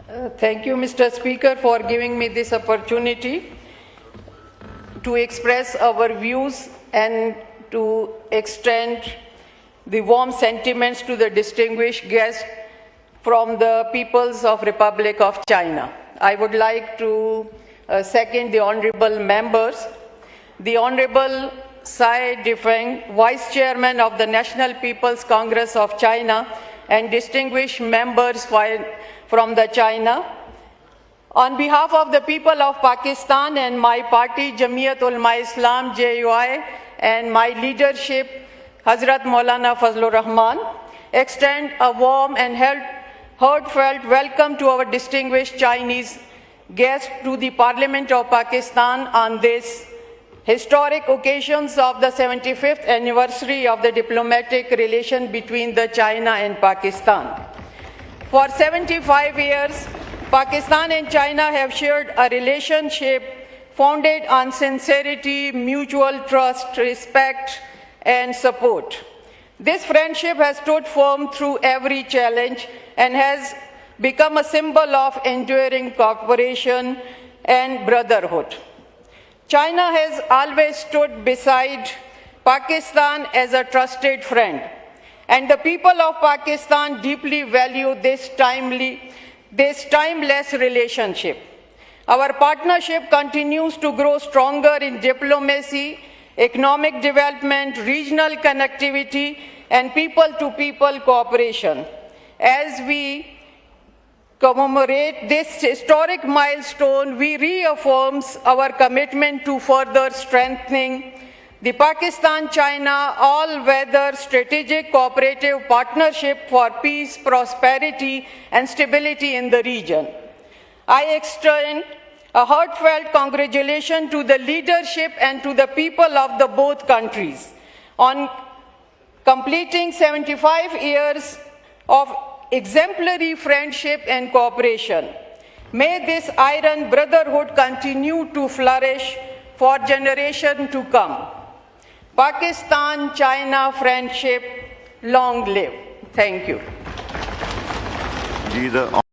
Thank you, Mr. Speaker, for giving me this opportunity to express our views and to extend the warm sentiments to the distinguished guest from the peoples of Republic of China. I would like to second the honorable members. The Honorable Tsai Difeng, Vice Chairman of the National People's Congress of China, and distinguished members from the China. On behalf of the people of Pakistan and my party, Jamiyat Ulama-e-Islam, JUI, and my leadership, Hazrat Maulana Fazlur Rahman, extend a warm and heartfelt welcome to our distinguished Chinese guest to the Parliament of Pakistan on this historic occasions of the 75th anniversary of the diplomatic relation between China and Pakistan. For 75 years, Pakistan and China have shared a relationship founded on sincerity, mutual trust, respect, and support. This friendship has stood firm through every challenge and has become a symbol of enduring cooperation and brotherhood. China has always stood beside Pakistan as a trusted friend, and the people of Pakistan deeply value this timeless relationship. Our partnership continues to grow stronger in diplomacy, economic development, regional connectivity, and people-to-people cooperation. As we commemorate this historic milestone, we reaffirm our commitment to further strengthening the Pakistan-China all-weather strategic cooperative partnership for peace, prosperity, and stability in the region. I extend a heartfelt congratulations to the leadership and to the people of both countries on completing 75 years of exemplary friendship and cooperation. May this iron brotherhood continue to flourish for generations to come. Pakistan-China friendship, long live. Thank you.